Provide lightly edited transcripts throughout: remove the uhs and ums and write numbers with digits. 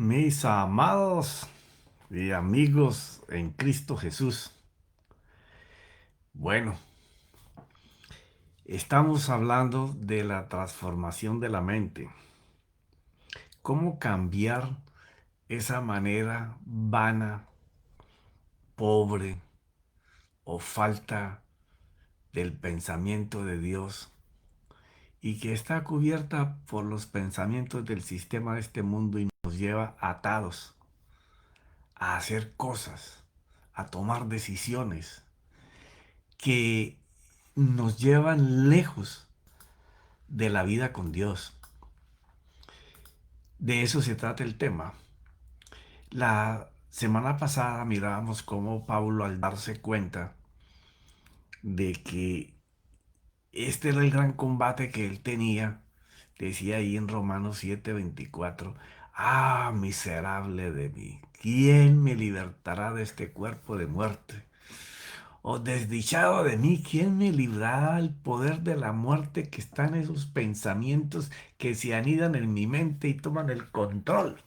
Mis amados y amigos en Cristo Jesús. Bueno, estamos hablando de la transformación de la mente. ¿Cómo cambiar esa manera vana, pobre o falta del pensamiento de Dios y que está cubierta por los pensamientos del sistema de este mundo y nos lleva atados a hacer cosas, a tomar decisiones que nos llevan lejos de la vida con Dios? De eso se trata el tema. La semana pasada mirábamos cómo Pablo, al darse cuenta de que este era el gran combate que él tenía, decía ahí en Romanos 7:24: ah, miserable de mí, ¿quién me libertará de este cuerpo de muerte? Oh, desdichado de mí, ¿quién me librará del poder de la muerte que está en esos pensamientos que se anidan en mi mente y toman el control?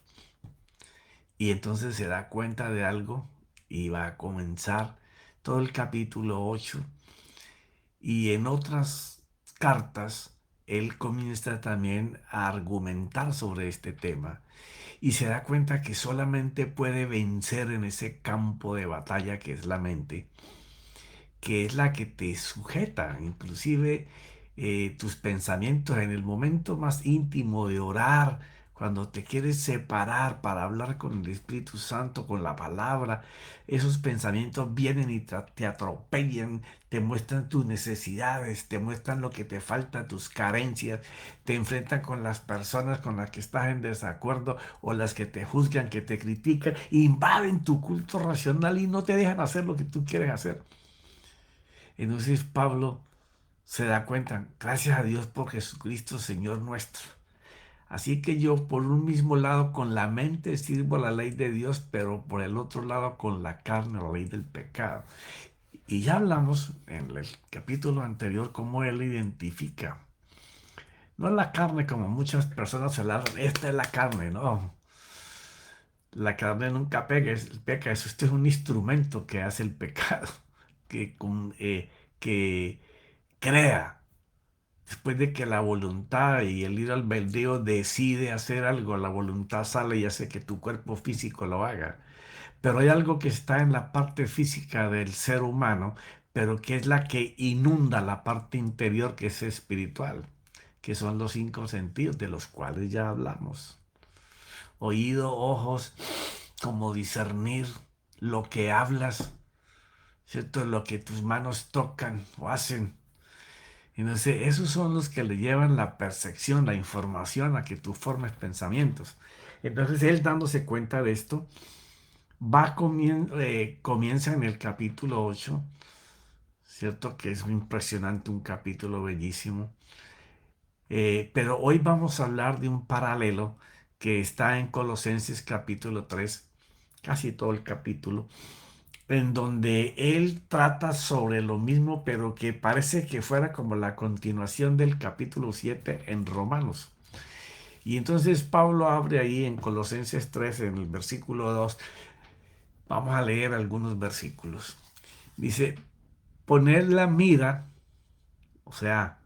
Y entonces se da cuenta de algo y va a comenzar todo el capítulo 8. Y en otras cartas, él comienza también a argumentar sobre este tema. Y se da cuenta que solamente puede vencer en ese campo de batalla que es la mente, que es la que te sujeta, inclusive tus pensamientos en el momento más íntimo de orar, cuando te quieres separar para hablar con el Espíritu Santo, con la palabra. Esos pensamientos vienen y te atropellan, te muestran tus necesidades, te muestran lo que te falta, tus carencias, te enfrentan con las personas con las que estás en desacuerdo o las que te juzgan, que te critican, invaden tu culto racional y no te dejan hacer lo que tú quieres hacer. Entonces Pablo se da cuenta: gracias a Dios por Jesucristo, Señor nuestro. Así que yo por un mismo lado con la mente sirvo la ley de Dios, pero por el otro lado con la carne la ley del pecado. Y ya hablamos en el capítulo anterior cómo él identifica. No la carne como muchas personas se la dan, esta es la carne, no. La carne nunca peca, eso este es un instrumento que hace el pecado, que crea. Después de que la voluntad y el libre albedrío decide hacer algo, la voluntad sale y hace que tu cuerpo físico lo haga. Pero hay algo que está en la parte física del ser humano, pero que es la que inunda la parte interior, que es espiritual, que son los cinco sentidos de los cuales ya hablamos. Oído, ojos, como discernir lo que hablas, ¿cierto? Lo que tus manos tocan o hacen. Entonces, esos son los que le llevan la percepción, la información a que tú formes pensamientos. Entonces, él dándose cuenta de esto, comienza en el capítulo 8, ¿cierto? Que es muy impresionante, un capítulo bellísimo. Pero hoy vamos a hablar de un paralelo que está en Colosenses capítulo 3, casi todo el capítulo, en donde él trata sobre lo mismo, pero que parece que fuera como la continuación del capítulo 7 en Romanos. Y entonces Pablo abre ahí en Colosenses 3, en el versículo 2. Vamos a leer algunos versículos. Dice: poner la mira, o sea,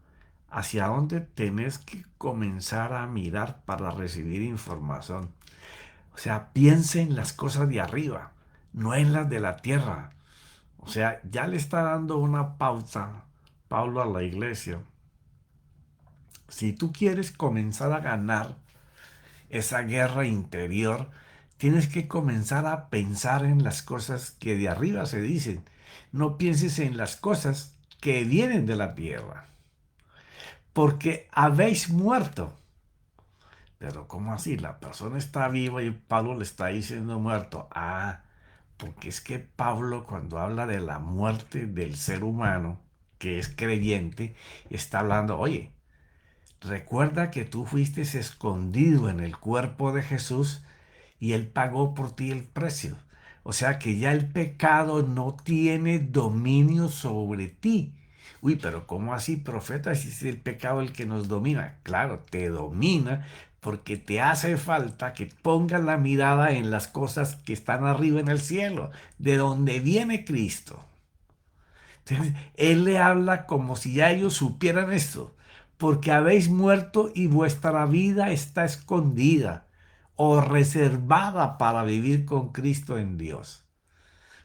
hacia dónde tenés que comenzar a mirar para recibir información. O sea, piense en las cosas de arriba, no en las de la tierra. O sea, ya le está dando una pauta Pablo a la iglesia. Si tú quieres comenzar a ganar esa guerra interior, tienes que comenzar a pensar en las cosas que de arriba se dicen. No pienses en las cosas que vienen de la tierra, porque habéis muerto. Pero ¿cómo así? La persona está viva y Pablo le está diciendo muerto. Ah, porque es que Pablo, cuando habla de la muerte del ser humano, que es creyente, está hablando: oye, recuerda que tú fuiste escondido en el cuerpo de Jesús y Él pagó por ti el precio. O sea que ya el pecado no tiene dominio sobre ti. Uy, pero ¿cómo así, profeta? Si es el pecado el que nos domina. Claro, te domina, porque te hace falta que pongas la mirada en las cosas que están arriba en el cielo, de donde viene Cristo. Entonces, Él le habla como si ya ellos supieran esto, porque habéis muerto y vuestra vida está escondida o reservada para vivir con Cristo en Dios.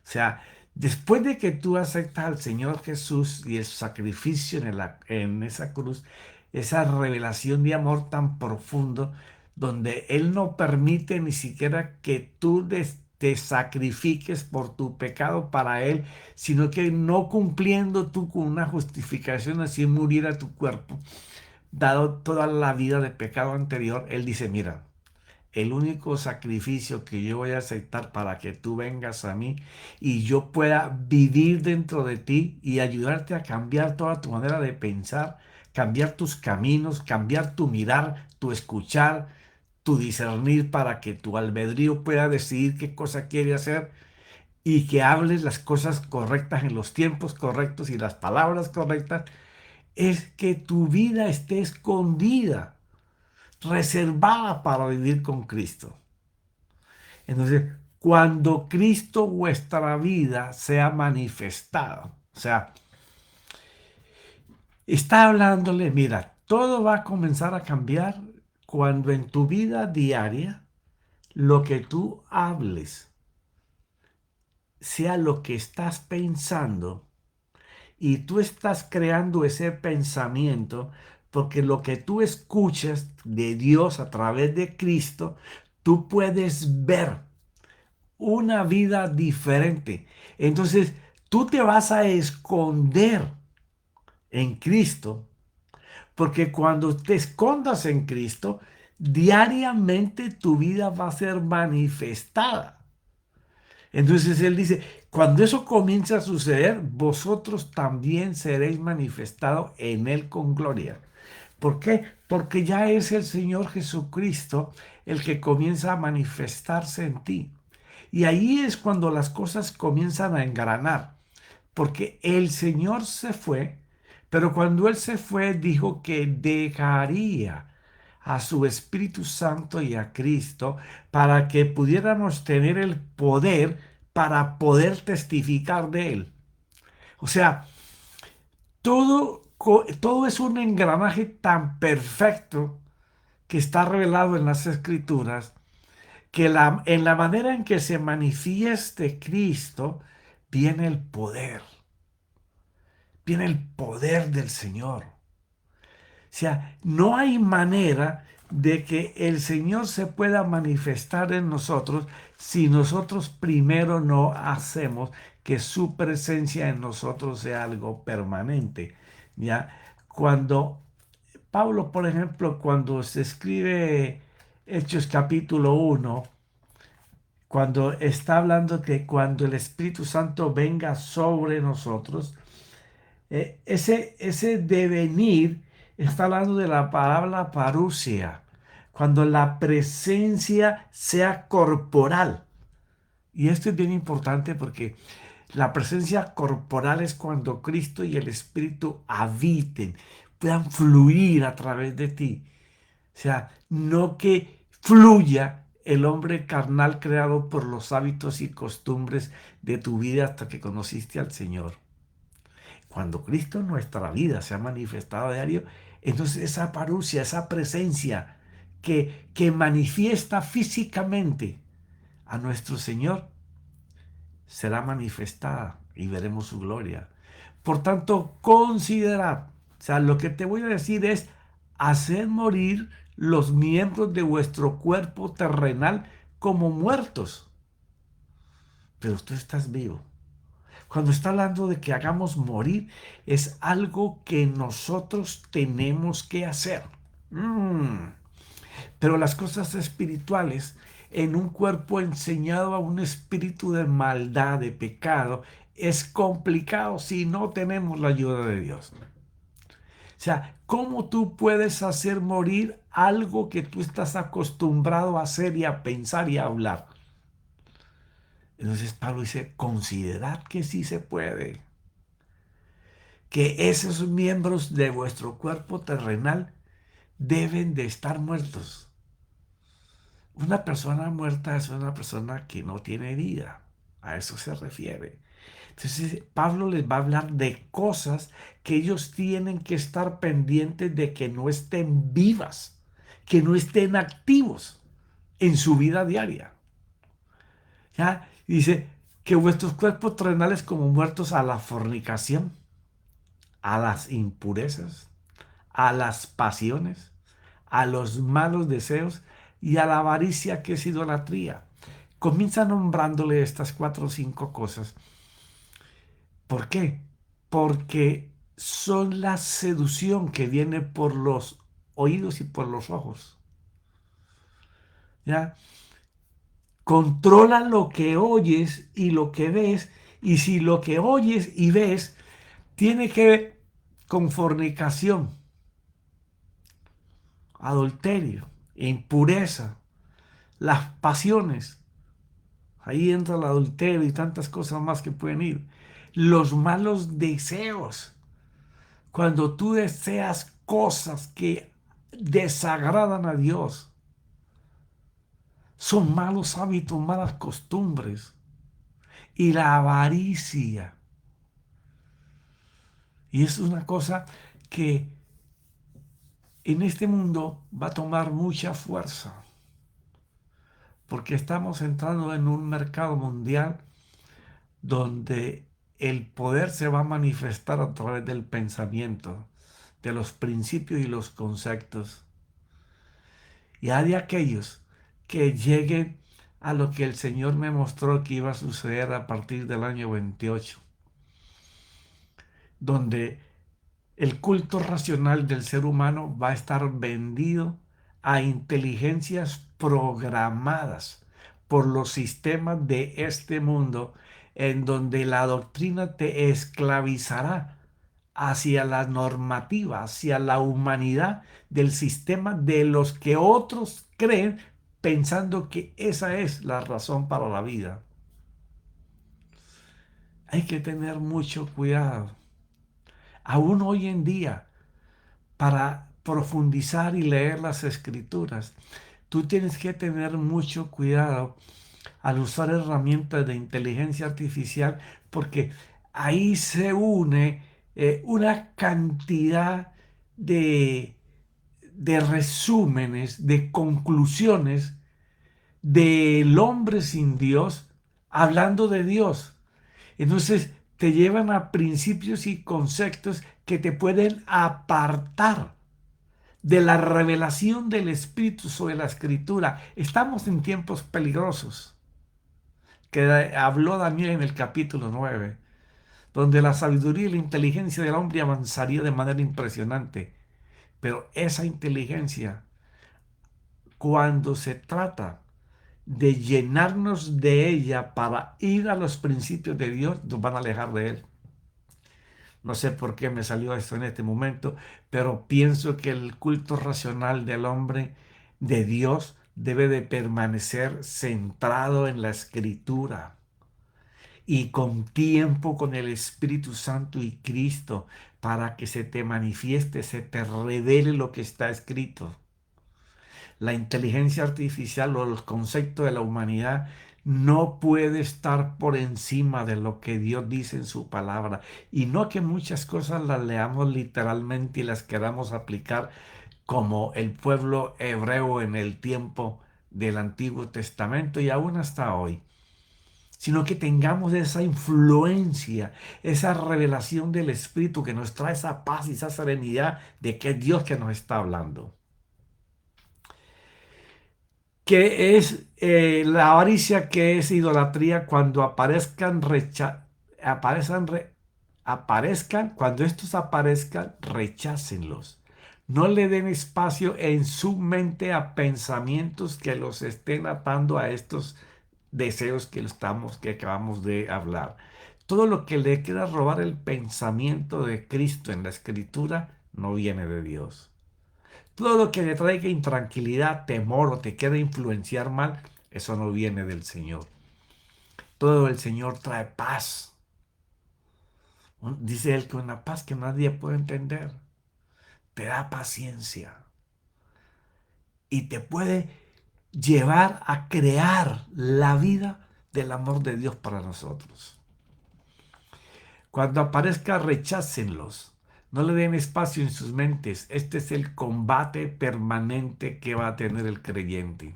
O sea, después de que tú aceptas al Señor Jesús y el sacrificio en esa cruz, esa revelación de amor tan profundo, donde Él no permite ni siquiera que tú te sacrifiques por tu pecado para Él, sino que no cumpliendo tú con una justificación, así muriera tu cuerpo, dado toda la vida de pecado anterior, Él dice, mira, el único sacrificio que yo voy a aceptar para que tú vengas a mí y yo pueda vivir dentro de ti y ayudarte a cambiar toda tu manera de pensar, cambiar tus caminos, cambiar tu mirar, tu escuchar, tu discernir para que tu albedrío pueda decidir qué cosa quiere hacer y que hables las cosas correctas en los tiempos correctos y las palabras correctas, es que tu vida esté escondida, reservada para vivir con Cristo. Entonces, cuando Cristo vuestra vida sea manifestado, o sea, está hablándole, mira, todo va a comenzar a cambiar cuando en tu vida diaria lo que tú hables sea lo que estás pensando y tú estás creando ese pensamiento porque lo que tú escuchas de Dios a través de Cristo, tú puedes ver una vida diferente. Entonces, tú te vas a esconder en Cristo, porque cuando te escondas en Cristo, diariamente tu vida va a ser manifestada. Entonces Él dice, cuando eso comience a suceder, vosotros también seréis manifestados en Él con gloria. ¿Por qué? Porque ya es el Señor Jesucristo el que comienza a manifestarse en ti. Y ahí es cuando las cosas comienzan a engranar, porque el Señor se fue, pero cuando Él se fue dijo que dejaría a su Espíritu Santo y a Cristo para que pudiéramos tener el poder para poder testificar de Él. O sea, todo es un engranaje tan perfecto que está revelado en las Escrituras que en la manera en que se manifieste Cristo, viene el poder del Señor. O sea, no hay manera de que el Señor se pueda manifestar en nosotros si nosotros primero no hacemos que su presencia en nosotros sea algo permanente. ¿Ya? Cuando Pablo, por ejemplo, cuando se escribe Hechos capítulo 1, cuando está hablando que cuando el Espíritu Santo venga sobre nosotros, ese devenir está hablando de la palabra parusia, cuando la presencia sea corporal. Y esto es bien importante porque la presencia corporal es cuando Cristo y el Espíritu habiten, puedan fluir a través de ti. O sea, no que fluya el hombre carnal creado por los hábitos y costumbres de tu vida hasta que conociste al Señor. Cuando Cristo en nuestra vida se ha manifestado a diario, entonces esa parucia, esa presencia que manifiesta físicamente a nuestro Señor, será manifestada y veremos su gloria. Por tanto, considerad, o sea, lo que te voy a decir es hacer morir los miembros de vuestro cuerpo terrenal como muertos, pero tú estás vivo. Cuando está hablando de que hagamos morir, es algo que nosotros tenemos que hacer. Mm. Pero las cosas espirituales, en un cuerpo enseñado a un espíritu de maldad, de pecado, es complicado si no tenemos la ayuda de Dios. O sea, ¿cómo tú puedes hacer morir algo que tú estás acostumbrado a hacer y a pensar y a hablar? Entonces Pablo dice, considerad que sí se puede, que esos miembros de vuestro cuerpo terrenal deben de estar muertos. Una persona muerta es una persona que no tiene vida. A eso se refiere. Entonces, Pablo les va a hablar de cosas que ellos tienen que estar pendientes de que no estén vivas, que no estén activos en su vida diaria. ¿Ya? Dice que vuestros cuerpos terrenales como muertos a la fornicación, a las impurezas, a las pasiones, a los malos deseos y a la avaricia que es idolatría. Comienza nombrándole estas cuatro o cinco cosas. ¿Por qué? Porque son la seducción que viene por los oídos y por los ojos. ¿Ya? Controla lo que oyes y lo que ves, y si lo que oyes y ves tiene que ver con fornicación, adulterio, impureza, las pasiones, ahí entra el adulterio y tantas cosas más que pueden ir, los malos deseos, cuando tú deseas cosas que desagradan a Dios, son malos hábitos, malas costumbres, y la avaricia. Y es una cosa que en este mundo va a tomar mucha fuerza, porque estamos entrando en un mercado mundial donde el poder se va a manifestar a través del pensamiento, de los principios y los conceptos. Y hay de aquellos que lleguen a lo que el Señor me mostró que iba a suceder a partir del año 28, donde el culto racional del ser humano va a estar vendido a inteligencias programadas por los sistemas de este mundo, en donde la doctrina te esclavizará hacia la normativa, hacia la humanidad del sistema de los que otros creen, pensando que esa es la razón para la vida. Hay que tener mucho cuidado. Aún hoy en día, para profundizar y leer las escrituras, tú tienes que tener mucho cuidado al usar herramientas de inteligencia artificial, porque ahí se une una cantidad de, de resúmenes, de conclusiones del hombre sin Dios, hablando de Dios. Entonces te llevan a principios y conceptos que te pueden apartar de la revelación del Espíritu sobre la Escritura. Estamos en tiempos peligrosos, que habló Daniel en el capítulo 9, donde la sabiduría y la inteligencia del hombre avanzaría de manera impresionante. Pero esa inteligencia, cuando se trata de llenarnos de ella para ir a los principios de Dios, nos van a alejar de Él. No sé por qué me salió esto en este momento, pero pienso que el culto racional del hombre, de Dios, debe de permanecer centrado en la Escritura y con tiempo con el Espíritu Santo y Cristo para que se te manifieste, se te revele lo que está escrito. La inteligencia artificial o los conceptos de la humanidad no puede estar por encima de lo que Dios dice en su palabra. Y no que muchas cosas las leamos literalmente y las queramos aplicar como el pueblo hebreo en el tiempo del Antiguo Testamento y aún hasta hoy, sino que tengamos esa influencia, esa revelación del Espíritu que nos trae esa paz y esa serenidad de que es Dios que nos está hablando. ¿Qué es la avaricia? ¿Qué es idolatría? Cuando aparezcan, aparezcan, cuando estos aparezcan, rechácenlos. No le den espacio en su mente a pensamientos que los estén atando a estos deseos que acabamos de hablar. Todo lo que le quiera robar el pensamiento de Cristo en la Escritura no viene de Dios. Todo lo que le traiga intranquilidad, temor o te quiera influenciar mal, eso no viene del Señor. Todo el Señor trae paz. Dice él que una paz que nadie puede entender. Te da paciencia. Y te puede llevar a crear la vida del amor de Dios para nosotros. Cuando aparezca, rechácenlos. No le den espacio en sus mentes. Este es el combate permanente que va a tener el creyente.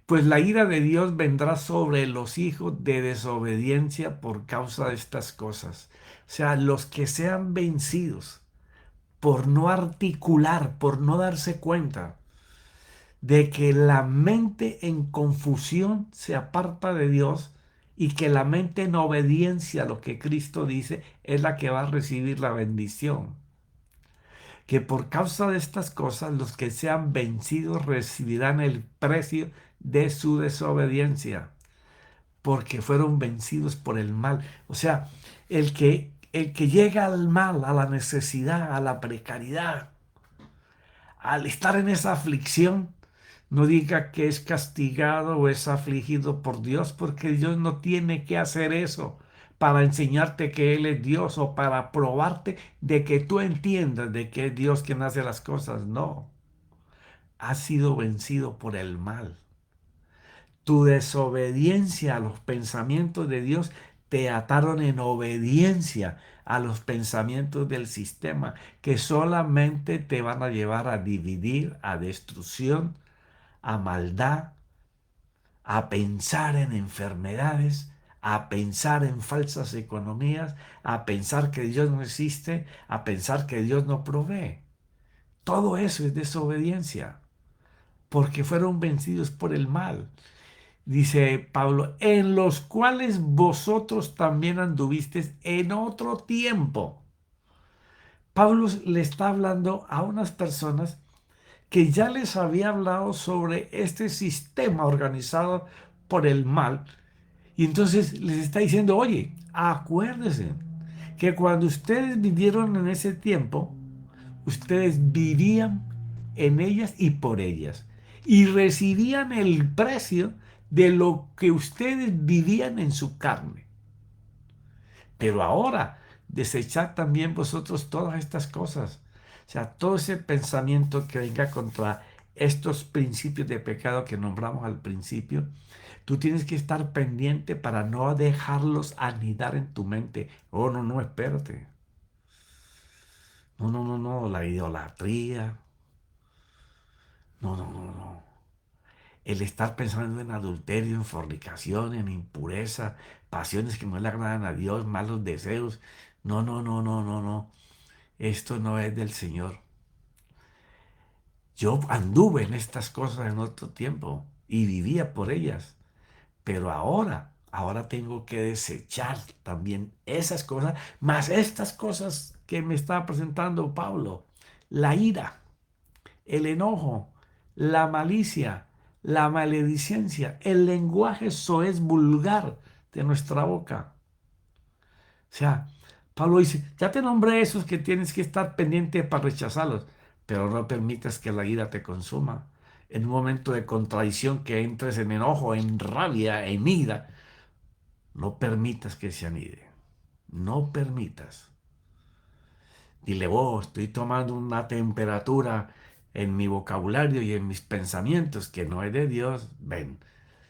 Pues la ira de Dios vendrá sobre los hijos de desobediencia por causa de estas cosas. O sea, los que sean vencidos por no articular, por no darse cuenta de que la mente en confusión se aparta de Dios y que la mente en obediencia a lo que Cristo dice es la que va a recibir la bendición. Que por causa de estas cosas los que sean vencidos recibirán el precio de su desobediencia, porque fueron vencidos por el mal. O sea, el que llega al mal, a la necesidad, a la precariedad, al estar en esa aflicción, no diga que es castigado o es afligido por Dios, porque Dios no tiene que hacer eso para enseñarte que Él es Dios o para probarte de que tú entiendas de que es Dios quien hace las cosas. No, has sido vencido por el mal. Tu desobediencia a los pensamientos de Dios te ataron en obediencia a los pensamientos del sistema que solamente te van a llevar a dividir, a destrucción, a maldad, a pensar en enfermedades, a pensar en falsas economías, a pensar que Dios no existe, a pensar que Dios no provee. Todo eso es desobediencia, porque fueron vencidos por el mal. Dice Pablo, en los cuales vosotros también anduvisteis en otro tiempo. Pablo le está hablando a unas personas que ya les había hablado sobre este sistema organizado por el mal. Y entonces les está diciendo, oye, acuérdense que cuando ustedes vivieron en ese tiempo, ustedes vivían en ellas y por ellas. Y recibían el precio de lo que ustedes vivían en su carne. Pero ahora, desechad también vosotros todas estas cosas. O sea, todo ese pensamiento que venga contra estos principios de pecado que nombramos al principio, tú tienes que estar pendiente para no dejarlos anidar en tu mente. Oh, no, no, espérate. No, no, no, no, la idolatría. No, no, no, no. El estar pensando en adulterio, en fornicación, en impureza, pasiones que no le agradan a Dios, malos deseos. No, no, no, no, no, no. Esto no es del Señor. Yo anduve en estas cosas en otro tiempo y vivía por ellas, pero ahora tengo que desechar también esas cosas, más estas cosas que me está presentando Pablo. La ira, el enojo, la malicia, la maledicencia, el lenguaje soez vulgar de nuestra boca. O sea, Pablo dice, ya te nombré esos que tienes que estar pendiente para rechazarlos, pero no permitas que la ira te consuma. En un momento de contradicción que entres en enojo, en rabia, en ira, no permitas que se anide. No permitas. Dile, vos, estoy tomando una temperatura en mi vocabulario y en mis pensamientos que no es de Dios. Ven,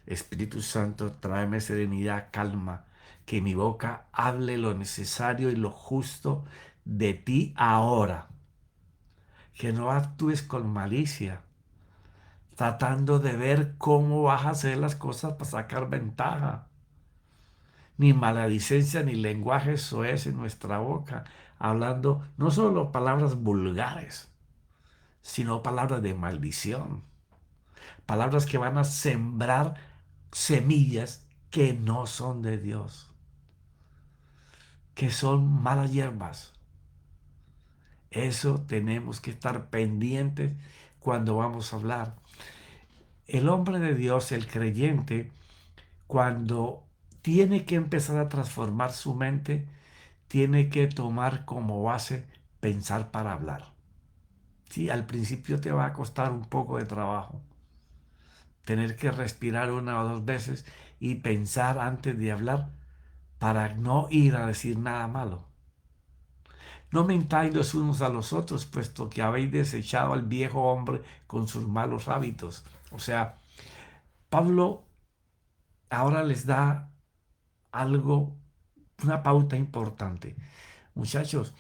Espíritu Santo, tráeme serenidad, calma, que mi boca hable lo necesario y lo justo de ti ahora. Que no actúes con malicia, tratando de ver cómo vas a hacer las cosas para sacar ventaja. Ni maledicencia ni lenguaje soez en nuestra boca, hablando no solo palabras vulgares, sino palabras de maldición, palabras que van a sembrar semillas que no son de Dios, que son malas hierbas. Eso tenemos que estar pendientes cuando vamos a hablar. El hombre de Dios, el creyente, cuando tiene que empezar a transformar su mente, tiene que tomar como base pensar para hablar. Sí, al principio te va a costar un poco de trabajo. Tener que respirar una o dos veces y pensar antes de hablar para no ir a decir nada malo. No mentáis los unos a los otros, puesto que habéis desechado al viejo hombre con sus malos hábitos. O sea, Pablo ahora les da algo, una pauta importante. Muchachos,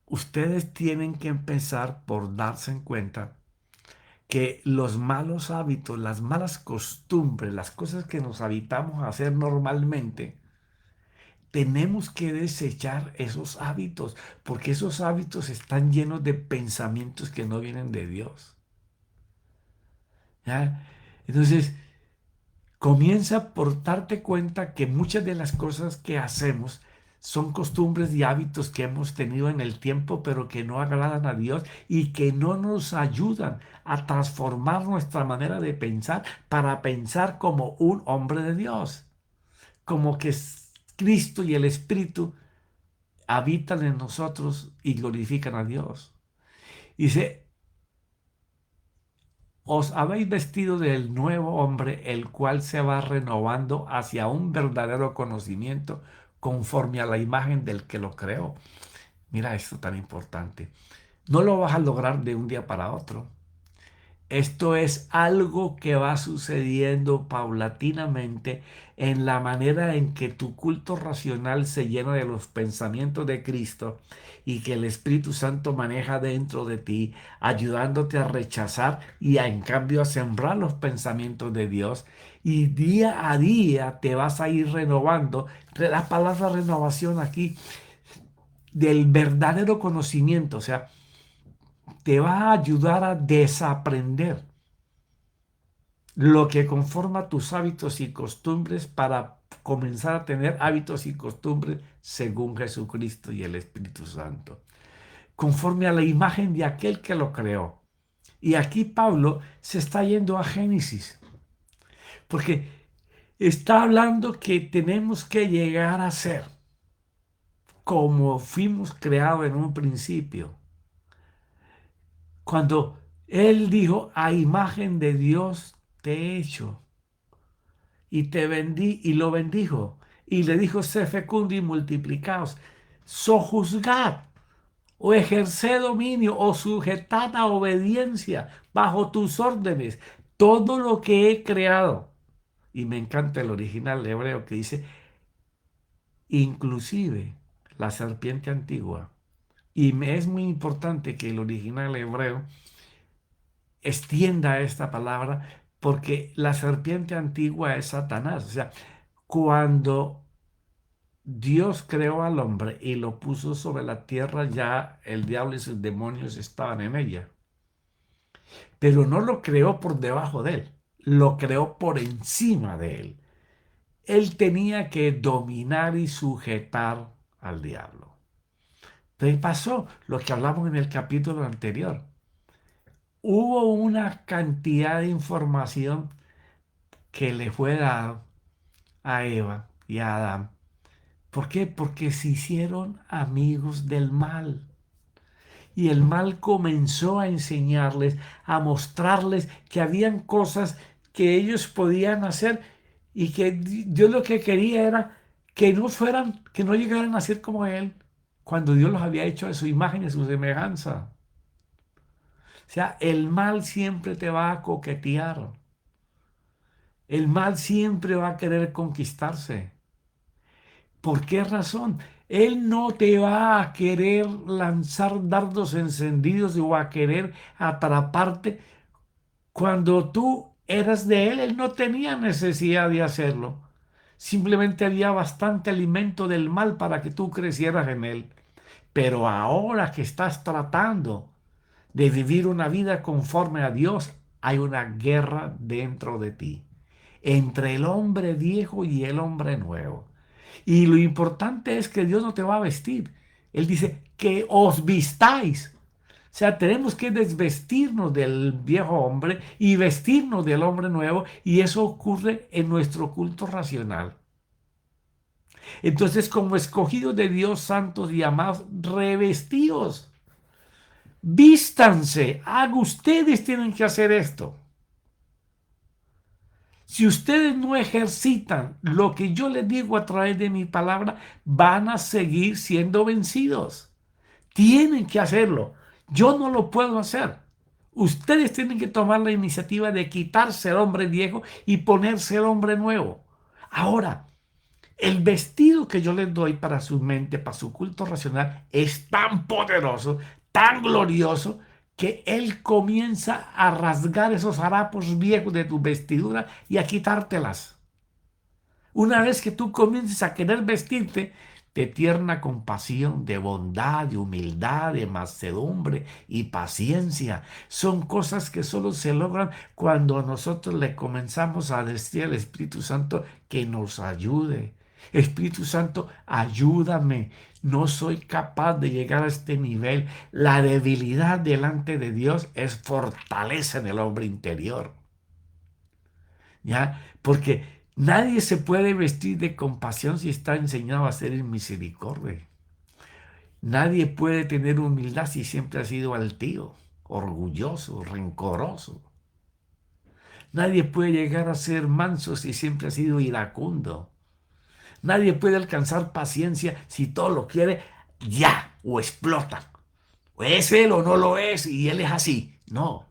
ustedes tienen que empezar por darse en cuenta que los malos hábitos, las malas costumbres, las cosas que nos habitamos a hacer normalmente, tenemos que desechar esos hábitos, porque esos hábitos están llenos de pensamientos que no vienen de Dios. ¿Ya? Entonces, comienza por darte cuenta que muchas de las cosas que hacemos son costumbres y hábitos que hemos tenido en el tiempo, pero que no agradan a Dios y que no nos ayudan a transformar nuestra manera de pensar para pensar como un hombre de Dios, como que Cristo y el Espíritu habitan en nosotros y glorifican a Dios. Dice, os habéis vestido del nuevo hombre, el cual se va renovando hacia un verdadero conocimiento conforme a la imagen del que lo creó. Mira esto tan importante. No lo vas a lograr de un día para otro. Esto es algo que va sucediendo paulatinamente en la manera en que tu culto racional se llena de los pensamientos de Cristo y que el Espíritu Santo maneja dentro de ti, ayudándote a rechazar y en cambio a sembrar los pensamientos de Dios. Y día a día te vas a ir renovando. La palabra renovación aquí del verdadero conocimiento, o sea, te va a ayudar a desaprender lo que conforma tus hábitos y costumbres para comenzar a tener hábitos y costumbres según Jesucristo y el Espíritu Santo, conforme a la imagen de aquel que lo creó. Y aquí Pablo se está yendo a Génesis, porque está hablando que tenemos que llegar a ser como fuimos creados en un principio. Cuando él dijo, a imagen de Dios te he hecho y te vendí y lo bendijo. Y le dijo, sé fecundo y multiplicaos, sojuzgad o ejerced dominio o sujetad a obediencia bajo tus órdenes todo lo que he creado. Y me encanta el original hebreo que dice, inclusive la serpiente antigua. Y me es muy importante que el original hebreo extienda esta palabra porque la serpiente antigua es Satanás. O sea, cuando Dios creó al hombre y lo puso sobre la tierra, ya el diablo y sus demonios estaban en ella. Pero no lo creó por debajo de él, lo creó por encima de él. Él tenía que dominar y sujetar al diablo. Entonces pasó lo que hablamos en el capítulo anterior. Hubo una cantidad de información que le fue dada a Eva y a Adán. ¿Por qué? Porque se hicieron amigos del mal. Y el mal comenzó a enseñarles, a mostrarles que habían cosas que ellos podían hacer y que Dios lo que quería era que no fueran, que no llegaran a ser como Él, cuando Dios los había hecho a su imagen y a su semejanza. O sea, el mal siempre te va a coquetear. El mal siempre va a querer conquistarse. ¿Por qué razón? Él no te va a querer lanzar dardos encendidos o a querer atraparte. Cuando tú eras de él, él no tenía necesidad de hacerlo. Simplemente había bastante alimento del mal para que tú crecieras en él. Pero ahora que estás tratando de vivir una vida conforme a Dios, hay una guerra dentro de ti, entre el hombre viejo y el hombre nuevo. Y lo importante es que Dios no te va a vestir. Él dice que os vistáis. O sea, tenemos que desvestirnos del viejo hombre y vestirnos del hombre nuevo, y eso ocurre en nuestro culto racional. Entonces, como escogidos de Dios, santos y amados, revestidos, vístanse, ustedes tienen que hacer esto. Si ustedes no ejercitan lo que yo les digo a través de mi palabra, van a seguir siendo vencidos. Tienen que hacerlo. Yo no lo puedo hacer. Ustedes tienen que tomar la iniciativa de quitarse el hombre viejo y ponerse el hombre nuevo. Ahora, el vestido que yo les doy para su mente, para su culto racional, es tan poderoso, tan glorioso, que Él comienza a rasgar esos harapos viejos de tu vestidura y a quitártelas. Una vez que tú comiences a querer vestirte de tierna compasión, de bondad, de humildad, de mansedumbre y paciencia, son cosas que solo se logran cuando nosotros le comenzamos a decir al Espíritu Santo que nos ayude. Espíritu Santo, ayúdame. No soy capaz de llegar a este nivel. La debilidad delante de Dios es fortaleza en el hombre interior. ¿Ya? Porque nadie se puede vestir de compasión si está enseñado a ser en misericordia. Nadie puede tener humildad si siempre ha sido altivo, orgulloso, rencoroso. Nadie puede llegar a ser manso si siempre ha sido iracundo. Nadie puede alcanzar paciencia si todo lo quiere ya o explota. O es él o no lo es y él es así. No.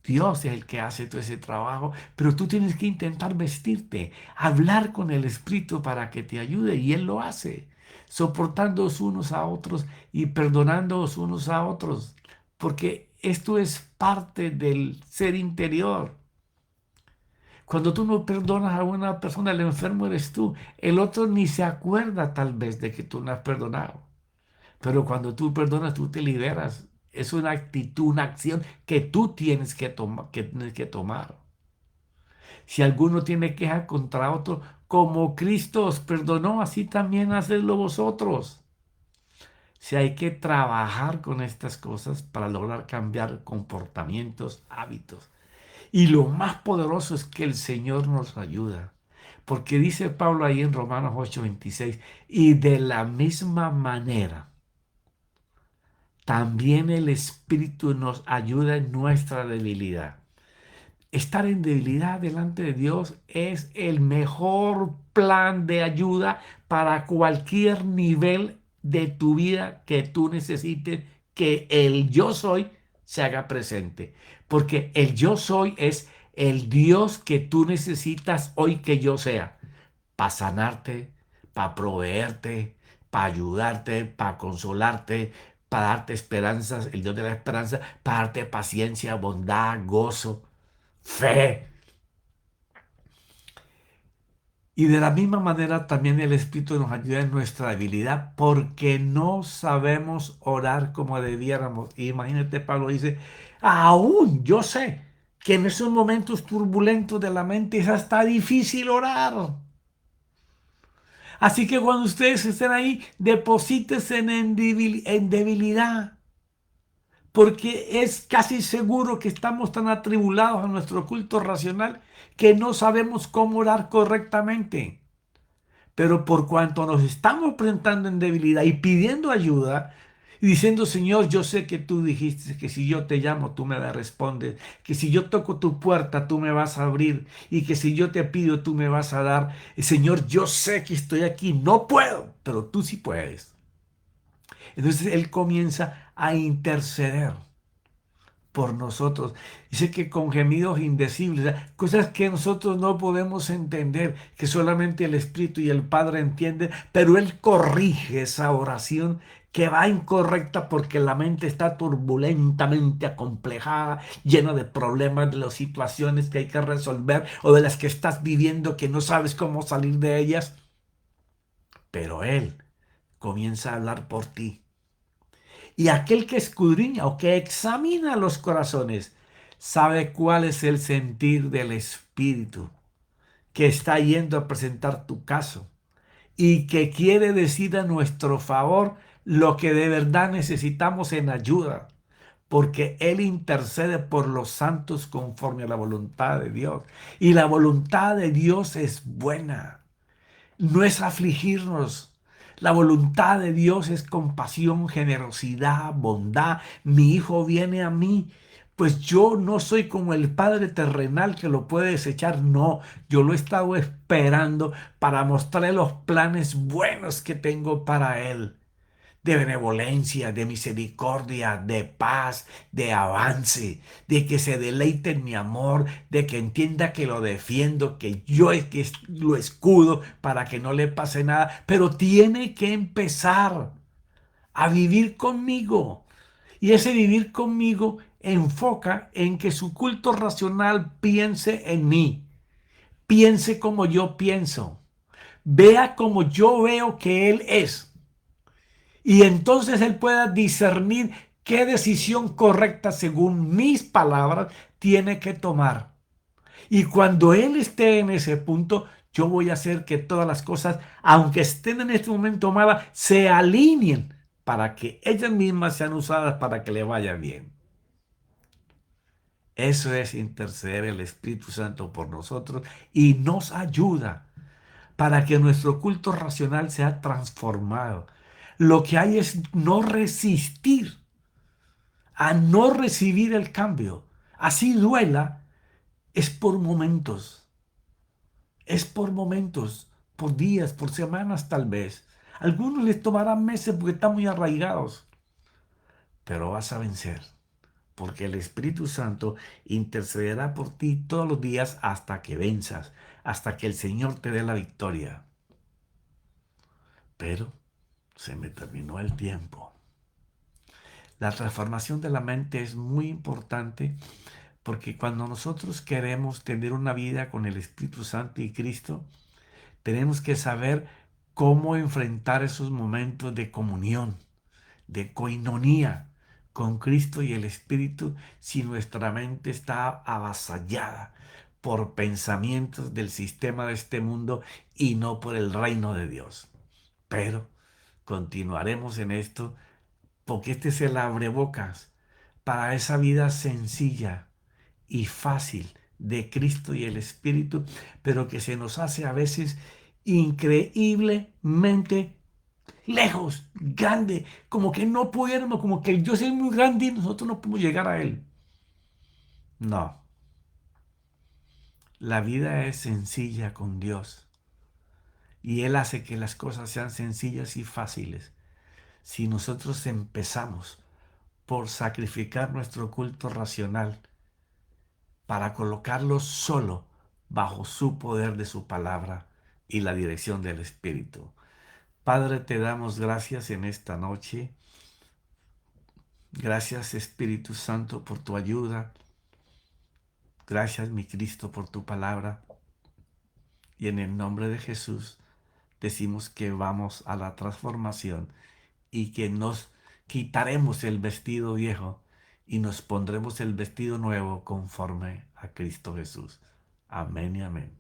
Dios es el que hace todo ese trabajo, pero tú tienes que intentar vestirte, hablar con el Espíritu para que te ayude y Él lo hace, soportándoos unos a otros y perdonándoos unos a otros, porque esto es parte del ser interior. Cuando tú no perdonas a una persona, el enfermo eres tú, el otro ni se acuerda tal vez de que tú no has perdonado. Pero cuando tú perdonas, tú te liberas. Es una actitud, una acción que tú tienes que tomar. Si alguno tiene queja contra otro, como Cristo os perdonó, así también hacedlo vosotros. Si hay que trabajar con estas cosas para lograr cambiar comportamientos, hábitos. Y lo más poderoso es que el Señor nos ayuda. Porque dice Pablo ahí en Romanos 8:26, y de la misma manera también el Espíritu nos ayuda en nuestra debilidad. Estar en debilidad delante de Dios es el mejor plan de ayuda para cualquier nivel de tu vida que tú necesites que el yo soy se haga presente. Porque el yo soy es el Dios que tú necesitas hoy que yo sea para sanarte, para proveerte, para ayudarte, para consolarte, para darte esperanzas, el Dios de la esperanza, para darte paciencia, bondad, gozo, fe. Y de la misma manera también el Espíritu nos ayuda en nuestra debilidad porque no sabemos orar como debiéramos. Y imagínate, Pablo dice, aún yo sé que en esos momentos turbulentos de la mente es hasta difícil orar. Así que cuando ustedes estén ahí, deposítense en debilidad, porque es casi seguro que estamos tan atribulados a nuestro culto racional que no sabemos cómo orar correctamente. Pero por cuanto nos estamos presentando en debilidad y pidiendo ayuda, y diciendo, Señor, yo sé que tú dijiste que si yo te llamo, tú me respondes, que si yo toco tu puerta, tú me vas a abrir, y que si yo te pido, tú me vas a dar. Señor, yo sé que estoy aquí, no puedo, pero tú sí puedes. Entonces Él comienza a interceder por nosotros. Dice que con gemidos indecibles, o sea, cosas que nosotros no podemos entender, que solamente el Espíritu y el Padre entienden, pero Él corrige esa oración que va incorrecta porque la mente está turbulentamente acomplejada, llena de problemas, de las situaciones que hay que resolver o de las que estás viviendo que no sabes cómo salir de ellas. Pero Él comienza a hablar por ti. Y aquel que escudriña o que examina los corazones sabe cuál es el sentir del Espíritu que está yendo a presentar tu caso y que quiere decir a nuestro favor lo que de verdad necesitamos en ayuda, porque Él intercede por los santos conforme a la voluntad de Dios. Y la voluntad de Dios es buena, no es afligirnos. La voluntad de Dios es compasión, generosidad, bondad. Mi hijo viene a mí. Pues yo no soy como el padre terrenal que lo puede desechar. No, yo lo he estado esperando para mostrarle los planes buenos que tengo para él. de benevolencia, de misericordia, de paz, de avance, de que se deleite en mi amor, de que entienda que lo defiendo, que yo es que lo escudo para que no le pase nada, pero tiene que empezar a vivir conmigo. Y ese vivir conmigo enfoca en que su culto racional piense en mí, piense como yo pienso, vea como yo veo que Él es. Y entonces Él pueda discernir qué decisión correcta según mis palabras tiene que tomar. Y cuando Él esté en ese punto, yo voy a hacer que todas las cosas, aunque estén en este momento malas, se alineen para que ellas mismas sean usadas para que le vaya bien. Eso es interceder el Espíritu Santo por nosotros y nos ayuda para que nuestro culto racional sea transformado. Lo que hay es no resistir a no recibir el cambio. Así duela, es por momentos. Es por momentos, por días, por semanas tal vez. A algunos les tomará meses porque están muy arraigados. Pero vas a vencer, porque el Espíritu Santo intercederá por ti todos los días hasta que venzas, hasta que el Señor te dé la victoria. Pero se me terminó el tiempo. La transformación de la mente es muy importante porque cuando nosotros queremos tener una vida con el Espíritu Santo y Cristo, tenemos que saber cómo enfrentar esos momentos de comunión, de coinonía con Cristo y el Espíritu si nuestra mente está avasallada por pensamientos del sistema de este mundo y no por el reino de Dios. Pero continuaremos en esto porque este es el abrebocas para esa vida sencilla y fácil de Cristo y el Espíritu, pero que se nos hace a veces increíblemente lejos, grande, como que no pudiéramos, como que yo soy muy grande y nosotros no podemos llegar a Él. No, la vida es sencilla con Dios y Él hace que las cosas sean sencillas y fáciles. Si nosotros empezamos por sacrificar nuestro culto racional para colocarlo solo bajo su poder de su palabra y la dirección del Espíritu. Padre, te damos gracias en esta noche. Gracias, Espíritu Santo, por tu ayuda. Gracias, mi Cristo, por tu palabra. Y en el nombre de Jesús decimos que vamos a la transformación y que nos quitaremos el vestido viejo y nos pondremos el vestido nuevo conforme a Cristo Jesús. Amén y amén.